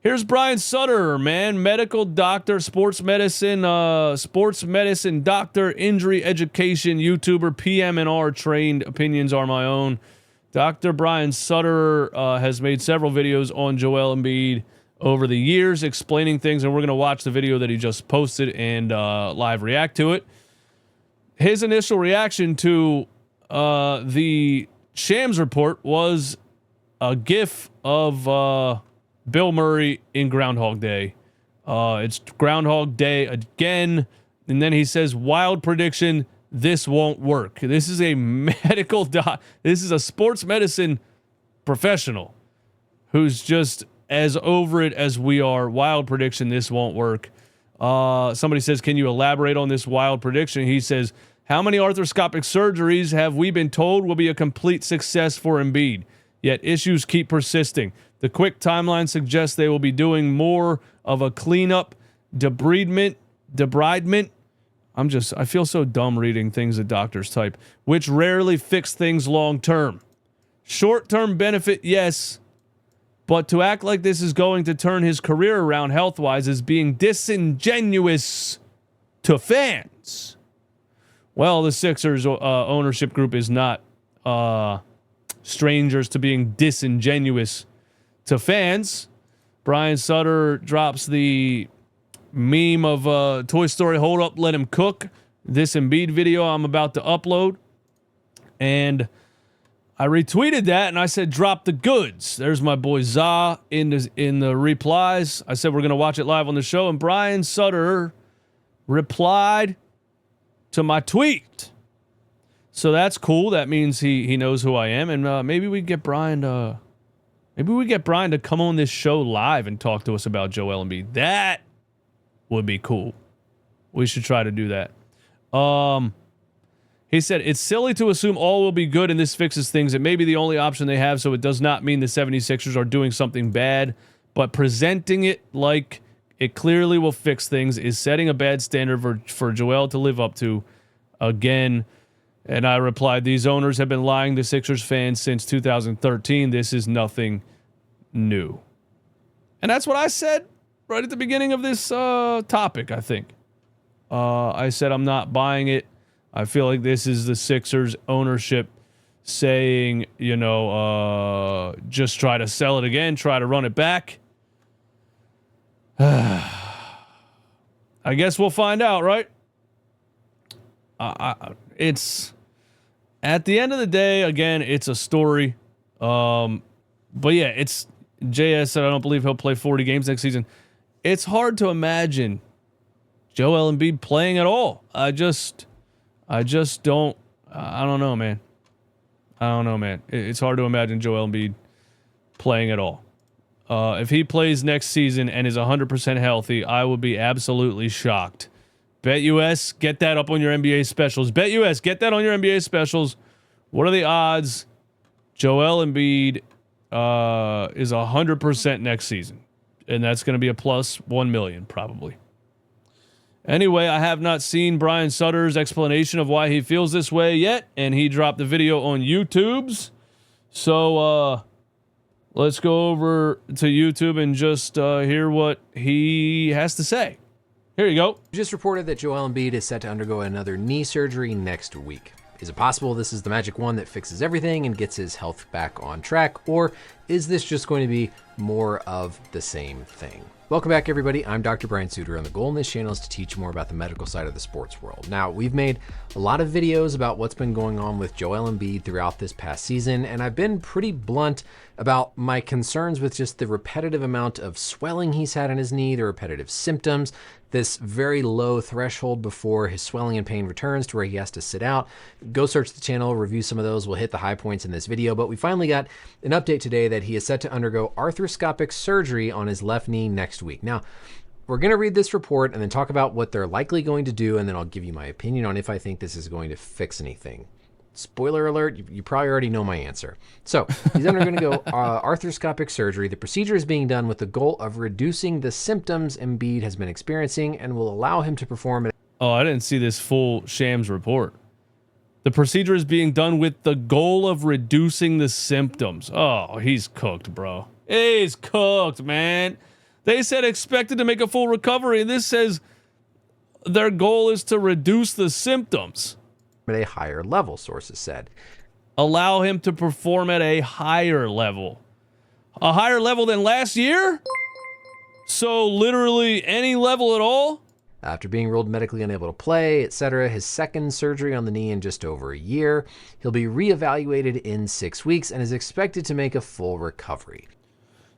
Here's Brian Sutterer, man, medical doctor, sports medicine doctor, injury education YouTuber, PM&R trained. Opinions are my own. Dr. Brian Sutterer has made several videos on Joel Embiid over the years explaining things, and we're going to watch the video that he just posted and live react to it. His initial reaction to the Shams report was a gif of Bill Murray in Groundhog Day. It's Groundhog Day again, and then he says, wild prediction, this won't work. This is a medical this is a sports medicine professional who's just as over it as we are. Wild prediction, this won't work. Somebody says, can you elaborate on this wild prediction? He says, how many arthroscopic surgeries have we been told will be a complete success for Embiid? Yet issues keep persisting. The quick timeline suggests they will be doing more of a cleanup, debridement. I feel so dumb reading things that doctors type, which rarely fix things long term. Short term benefit, yes. But to act like this is going to turn his career around health-wise is being disingenuous to fans. Well, the Sixers ownership group is not strangers to being disingenuous to fans. Brian Sutterer drops the meme of Toy Story, hold up, let him cook. This Embiid video I'm about to upload. And I retweeted that and I said, drop the goods. There's my boy Za in the replies. I said, we're going to watch it live on the show. And Brian Sutterer replied to my tweet. So that's cool. That means he knows who I am. And maybe we get Brian to come on this show live and talk to us about Joel Embiid. That would be cool. We should try to do that. He said, it's silly to assume all will be good and this fixes things. It may be the only option they have, so it does not mean the 76ers are doing something bad, but presenting it like it clearly will fix things is setting a bad standard for Joel to live up to again. And I replied, these owners have been lying to Sixers fans since 2013. This is nothing new. And that's what I said right at the beginning of this topic, I think. I said I'm not buying it. I feel like this is the Sixers ownership saying, just try to sell it again, try to run it back. I guess we'll find out, right? It's at the end of the day, again, it's a story. But yeah, it's JS said I don't believe he'll play 40 games next season. It's hard to imagine Joel Embiid playing at all. I don't know, man. It's hard to imagine Joel Embiid playing at all. If he plays next season and is 100% healthy, I would be absolutely shocked. BetUS, get that up on your NBA specials. BetUS, get that on your NBA specials. What are the odds Joel Embiid is 100% next season? And that's going to be a plus 1 million, probably. Anyway, I have not seen Brian Sutterer's explanation of why he feels this way yet, and he dropped the video on YouTube's. So let's go over to YouTube and just hear what he has to say. Here you go. Just reported that Joel Embiid is set to undergo another knee surgery next week. Is it possible this is the magic one that fixes everything and gets his health back on track, or is this just going to be more of the same thing? Welcome back, everybody. I'm Dr. Brian Sutterer, and the goal in this channel is to teach more about the medical side of the sports world. Now, we've made a lot of videos about what's been going on with Joel Embiid throughout this past season, and I've been pretty blunt about my concerns with just the repetitive amount of swelling he's had in his knee, the repetitive symptoms, this very low threshold before his swelling and pain returns to where he has to sit out. Go search the channel, review some of those. We'll hit the high points in this video, but we finally got an update today that he is set to undergo arthroscopic surgery on his left knee next week. Now, we're going to read this report and then talk about what they're likely going to do, and then I'll give you my opinion on if I think this is going to fix anything. Spoiler alert, you probably already know my answer. So he's undergoing to go arthroscopic surgery. The procedure is being done with the goal of reducing the symptoms Embiid has been experiencing and will allow him to perform. Oh, I didn't see this full Shams report. The procedure is being done with the goal of reducing the symptoms. Oh, he's cooked, bro. He's cooked, man. They said expected to make a full recovery, and this says their goal is to reduce the symptoms. At a higher level, sources said. Allow him to perform at a higher level. A higher level than last year? So literally any level at all? After being ruled medically unable to play, etc., his second surgery on the knee in just over a year, he'll be reevaluated in 6 weeks and is expected to make a full recovery.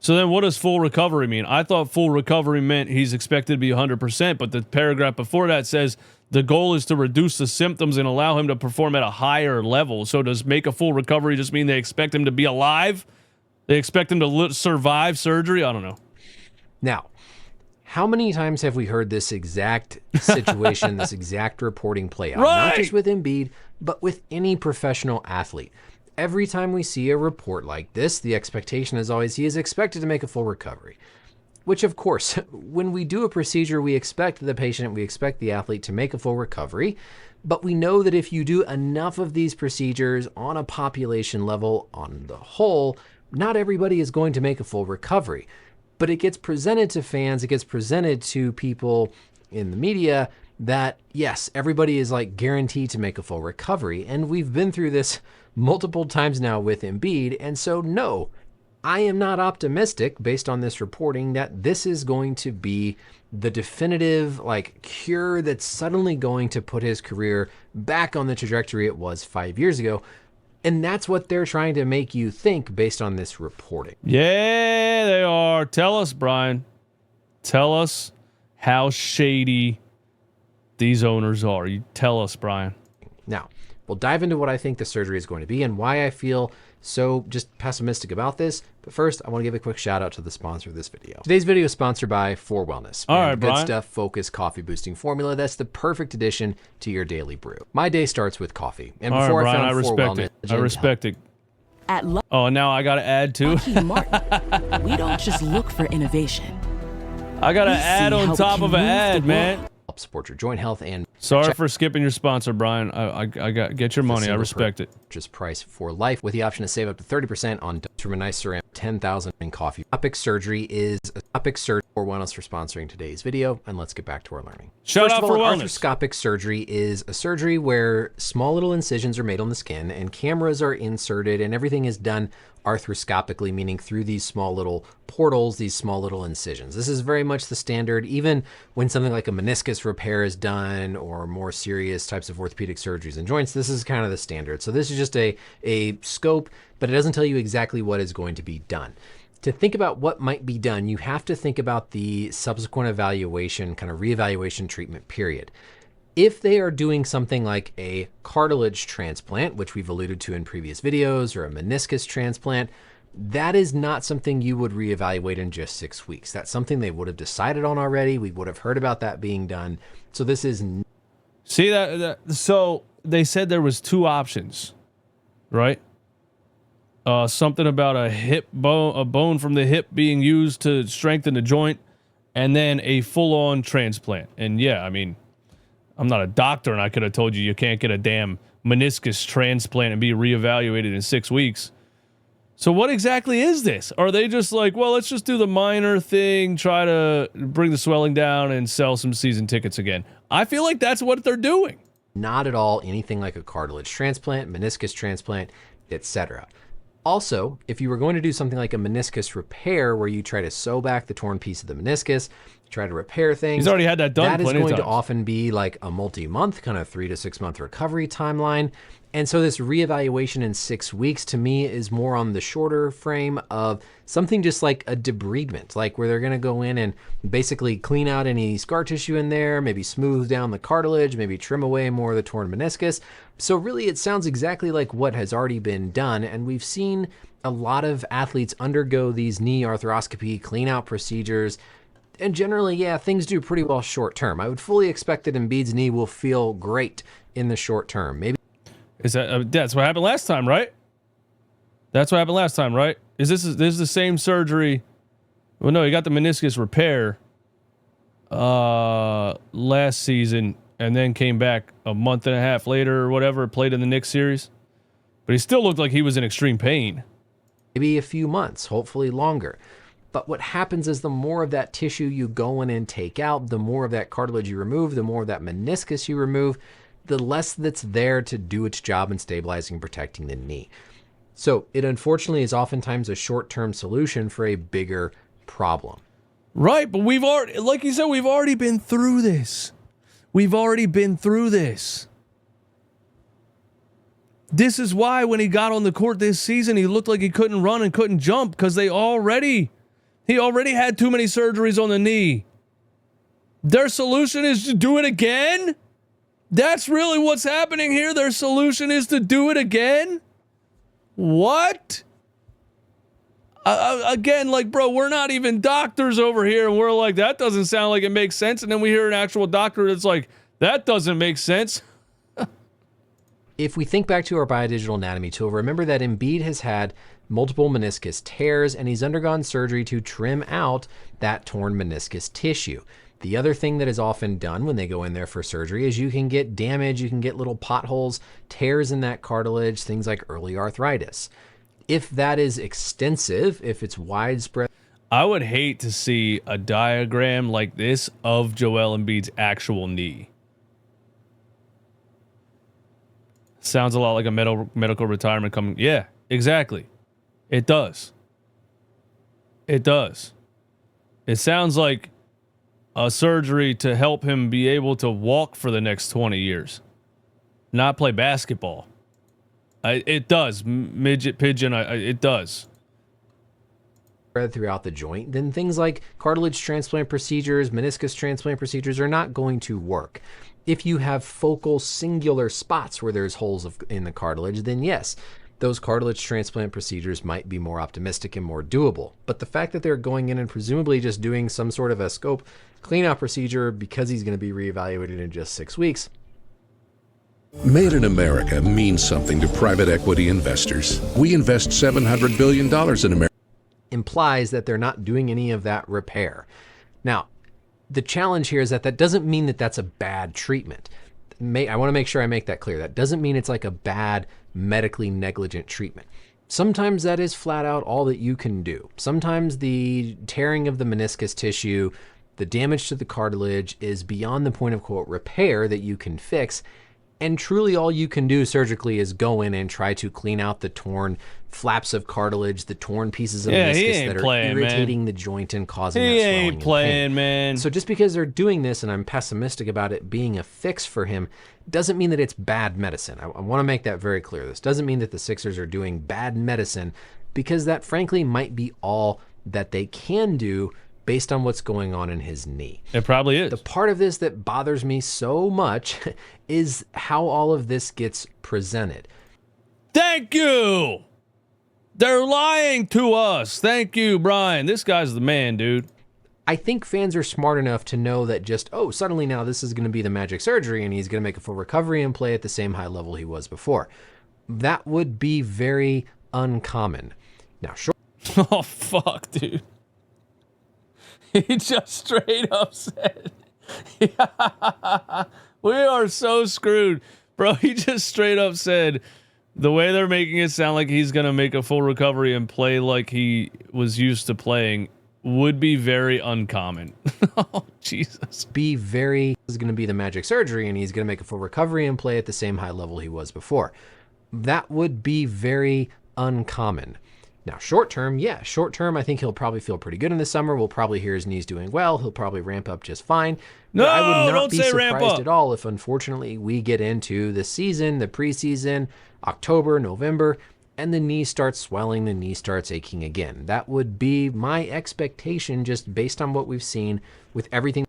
So then what does full recovery mean? I thought full recovery meant he's expected to be 100%, but the paragraph before that says the goal is to reduce the symptoms and allow him to perform at a higher level. So does make a full recovery just mean they expect him to be alive? They expect him to survive surgery? I don't know. Now, how many times have we heard this exact situation, this exact reporting play out? Right. Not just with Embiid, but with any professional athlete. Every time we see a report like this, the expectation is always he is expected to make a full recovery. Which, of course, when we do a procedure, we expect the patient, we expect the athlete to make a full recovery. But we know that if you do enough of these procedures on a population level, on the whole, not everybody is going to make a full recovery. But it gets presented to fans, it gets presented to people in the media that, yes, everybody is like guaranteed to make a full recovery. And we've been through this multiple times now with Embiid. And so, no, I am not optimistic based on this reporting that this is going to be the definitive cure that's suddenly going to put his career back on the trajectory it was 5 years ago. And that's what they're trying to make you think based on this reporting. Yeah, they are. Tell us, Brian. Tell us how shady these owners are. You tell us, Brian. Now, we'll dive into what I think the surgery is going to be and why I feel so just pessimistic about this. But first, I want to give a quick shout out to the sponsor of this video. Today's video is sponsored by For Wellness. All right, Good Brian. Stuff Focus Coffee Boosting Formula. That's the perfect addition to your daily brew. My day starts with coffee. And All right, before Brian, I I found For respect Wellness, it. I respect it. At Oh, now I got to add to it. Lockheed Martin, we don't just look for innovation. I got to We add see how on it top can of an move the ad, man. world. help support your joint health and Sorry for skipping your sponsor, Brian. I got get your money. I respect it. purchase price for life with the option to save up to 30% on from a nice ceramic 10,000 in coffee. Topic surgery is a topic surgery for wellness for sponsoring today's video, and let's get back to our learning. Shout First out of all, for an wellness. arthroscopic surgery is a surgery where small little incisions are made on the skin and cameras are inserted and everything is done arthroscopically, meaning through these small little portals, these small little incisions. This is very much the standard, even when something like a meniscus repair is done or more serious types of orthopedic surgeries and joints. This is kind of the standard. So this is just a scope, but it doesn't tell you exactly what is going to be done. To think about what might be done, you have to think about the subsequent evaluation, kind of reevaluation treatment period. If they are doing something like a cartilage transplant, which we've alluded to in previous videos, or a meniscus transplant, that is not something you would reevaluate in just 6 weeks. That's something they would have decided on already. We would have heard about that being done. So this is... See that? So they said there was two options, right? Something about a bone from the hip being used to strengthen the joint, and then a full-on transplant. And yeah, I mean, I'm not a doctor, and I could have told you can't get a damn meniscus transplant and be reevaluated in 6 weeks. So what exactly is this? Are they just like, well, let's just do the minor thing, try to bring the swelling down and sell some season tickets again? I feel like that's what they're doing. Not at all anything like a cartilage transplant, meniscus transplant, etc. Also, if you were going to do something like a meniscus repair where you try to sew back the torn piece of the meniscus, try to repair things. He's already had that done. That is plenty of going to times. often be like a multi-month, kind of 3 to 6 month recovery timeline. And so this reevaluation in 6 weeks to me is more on the shorter frame of something just like a debridement, like where they're going to go in and basically clean out any scar tissue in there, maybe smooth down the cartilage, maybe trim away more of the torn meniscus. So really it sounds exactly like what has already been done. And we've seen a lot of athletes undergo these knee arthroscopy clean out procedures. And generally, yeah, things do pretty well short term. I would fully expect that Embiid's knee will feel great in the short term. Maybe Is that that's what happened last time, right? That's what happened last time, right? Is this the same surgery? Well, no, he got the meniscus repair last season, and then came back a month and a half later or whatever, played in the Knicks series. But he still looked like he was in extreme pain. maybe a few months, hopefully longer. But what happens is the more of that tissue you go in and take out, the more of that cartilage you remove, the more of that meniscus you remove, the less that's there to do its job in stabilizing and protecting the knee. So it unfortunately is oftentimes a short-term solution for a bigger problem. Right, but we've already, like you said, we've already been through this. We've already been through this. This is why when he got on the court this season, he looked like he couldn't run and couldn't jump because he already had too many surgeries on the knee. Their solution is to do it again? That's really what's happening here? Their solution is to do it again? What? Again, like, bro, we're not even doctors over here, and we're like, that doesn't sound like it makes sense. And then we hear an actual doctor that's like, that doesn't make sense. If we think back to our biodigital anatomy tool, remember that Embiid has had multiple meniscus tears, and he's undergone surgery to trim out that torn meniscus tissue. The other thing that is often done when they go in there for surgery is you can get damage, you can get little potholes, tears in that cartilage, things like early arthritis. If that is extensive, if it's widespread. I would hate to see a diagram like this of Joel Embiid's actual knee. Sounds a lot like a medical retirement coming. Yeah, exactly. It does. It does. It sounds like a surgery to help him be able to walk for the next 20 years, not play basketball. It does, midget pigeon. It does. Throughout the joint, then things like cartilage transplant procedures, meniscus transplant procedures are not going to work. If you have focal singular spots where there's holes in the cartilage, then yes, those cartilage transplant procedures might be more optimistic and more doable. But the fact that they're going in and presumably just doing some sort of a scope cleanout procedure because he's going to be reevaluated in just 6 weeks. Made in America means something to private equity investors. We invest $700 billion in America. Implies that they're not doing any of that repair. Now, the challenge here is that doesn't mean that that's a bad treatment. I want to make sure I make that clear. That doesn't mean it's like a bad medically negligent treatment. Sometimes that is flat out all that you can do. Sometimes the tearing of the meniscus tissue, the damage to the cartilage is beyond the point of quote repair that you can fix. And truly all you can do surgically is go in and try to clean out the torn flaps of cartilage, the torn pieces of meniscus that are irritating the joint and causing that swelling and pain. He ain't playing, man. So just because they're doing this, and I'm pessimistic about it being a fix for him, doesn't mean that it's bad medicine. I want to make that very clear. This doesn't mean that the Sixers are doing bad medicine, because that frankly might be all that they can do based on what's going on in his knee. It probably is. The part of this that bothers me so much is how all of this gets presented. Thank you. They're lying to us. Thank you, Brian. This guy's the man, dude. I think fans are smart enough to know that just, suddenly now this is going to be the magic surgery and he's going to make a full recovery and play at the same high level he was before. That would be very uncommon. Now, sure. Oh, fuck, dude. He just straight up said, we are so screwed. Bro, he just straight up said, the way they're making it sound like he's going to make a full recovery and play like he was used to playing would be very uncommon. Oh, Jesus. Is going to be the magic surgery and he's going to make a full recovery and play at the same high level he was before. That would be very uncommon. Now, short term, I think he'll probably feel pretty good in the summer. We'll probably hear his knees doing well. He'll probably ramp up just fine. No, I would not don't be say ramp surprised up at all if, unfortunately, we get into the season, the preseason, October, November, and the knee starts swelling, the knee starts aching again. That would be my expectation just based on what we've seen with everything.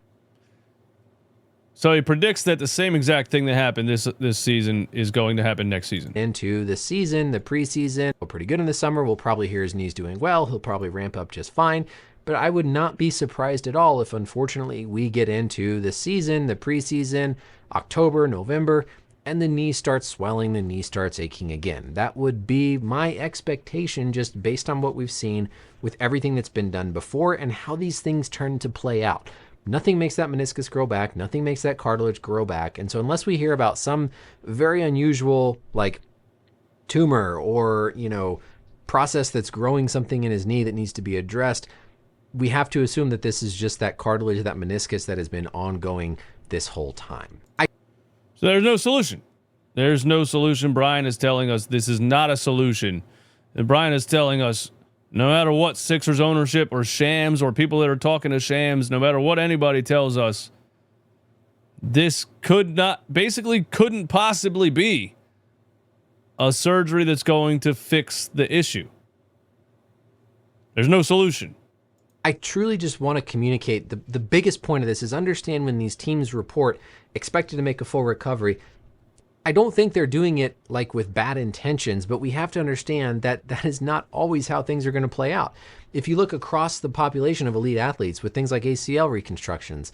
So he predicts that the same exact thing that happened this season is going to happen next season. Into the season, the preseason, pretty good in the summer. We'll probably hear his knees doing well. He'll probably ramp up just fine. But I would not be surprised at all if, unfortunately, we get into the season, the preseason, October, November, and the knee starts swelling, the knee starts aching again. That would be my expectation just based on what we've seen with everything that's been done before and how these things turn to play out. Nothing makes that meniscus grow back. Nothing makes that cartilage grow back. And so unless we hear about some very unusual, like, tumor or, process that's growing something in his knee that needs to be addressed, we have to assume that this is just that cartilage, that meniscus that has been ongoing this whole time. So there's no solution. There's no solution. Brian is telling us this is not a solution. And Brian is telling us no matter what Sixers ownership or Shams or people that are talking to Shams, no matter what anybody tells us, this couldn't possibly be a surgery that's going to fix the issue. There's no solution. I truly just want to communicate the biggest point of this is understand when these teams report expected to make a full recovery. I don't think they're doing it like with bad intentions, but we have to understand that that is not always how things are going to play out. If you look across the population of elite athletes with things like ACL reconstructions,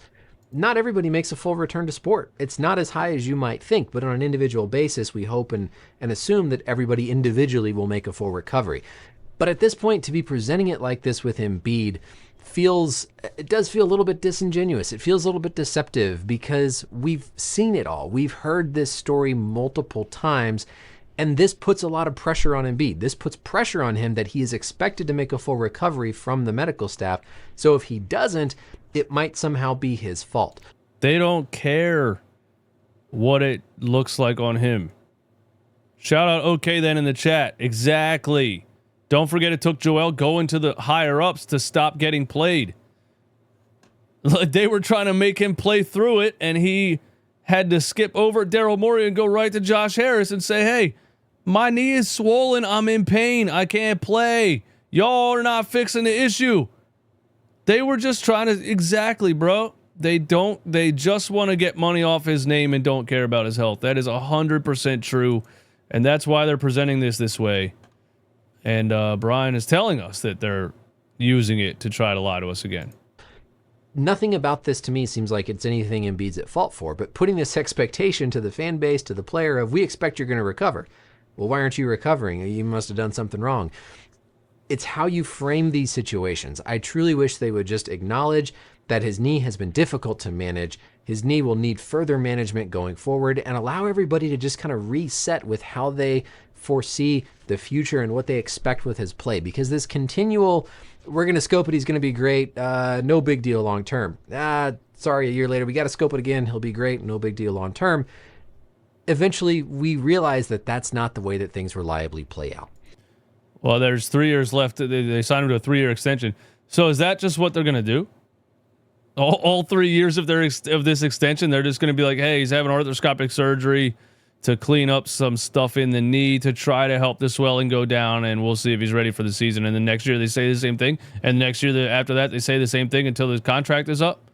not everybody makes a full return to sport. It's not as high as you might think, but on an individual basis, we hope and assume that everybody individually will make a full recovery. But at this point, to be presenting it like this with Embiid does feel a little bit disingenuous. It feels a little bit deceptive because we've seen it all. We've heard this story multiple times, and this puts a lot of pressure on Embiid. This puts pressure on him that he is expected to make a full recovery from the medical staff. So if he doesn't, it might somehow be his fault. They don't care what it looks like on him. Shout out OK then in the chat. Exactly. Don't forget it took Joel going to the higher ups to stop getting played. They were trying to make him play through it, and he had to skip over Daryl Morey and go right to Josh Harris and say, hey, my knee is swollen. I'm in pain. I can't play. Y'all are not fixing the issue. They were just trying to, exactly, bro. They just want to get money off his name and don't care about his health. That is 100% true. And that's why they're presenting this way. And Brian is telling us that they're using it to try to lie to us again. Nothing about this to me seems like it's anything Embiid's at fault for, but putting this expectation to the fan base, to the player of, we expect you're going to recover. Well, why aren't you recovering? You must have done something wrong. It's how you frame these situations. I truly wish they would just acknowledge that his knee has been difficult to manage. His knee will need further management going forward, and allow everybody to just kind of reset with how they foresee the future and what they expect with his play. Because this continual, we're going to scope it, he's going to be great, no big deal long term. Sorry, a year later, we got to scope it again, he'll be great, no big deal long term. Eventually, we realize that that's not the way that things reliably play out. Well, there's 3 years left. They signed him to a 3-year extension. So is that just what they're going to do? All 3 years of this extension, they're just going to be like, hey, he's having arthroscopic surgery to clean up some stuff in the knee to try to help the swelling go down, and we'll see if he's ready for the season. And then next year they say the same thing, and next year after that they say the same thing until his contract is up.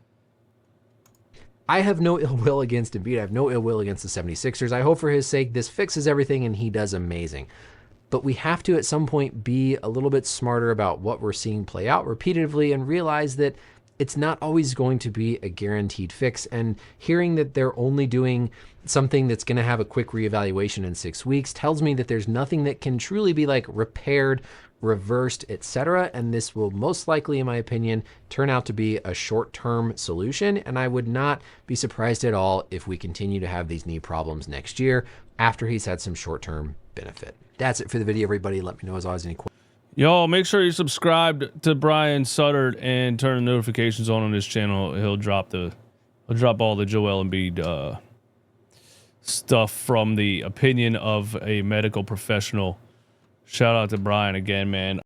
I have no ill will against Embiid. I have no ill will against the 76ers. I hope for his sake this fixes everything and he does amazing. But we have to at some point be a little bit smarter about what we're seeing play out repeatedly and realize that it's not always going to be a guaranteed fix. And hearing that they're only doing something that's going to have a quick reevaluation in 6 weeks tells me that there's nothing that can truly be like repaired, reversed, etc. And this will most likely, in my opinion, turn out to be a short-term solution. And I would not be surprised at all if we continue to have these knee problems next year after he's had some short-term benefit. That's it for the video, everybody. Let me know as always any questions. Y'all, make sure you subscribe to Brian Sutterer and turn the notifications on his channel. He'll drop all the Joel Embiid stuff from the opinion of a medical professional. Shout out to Brian again, man.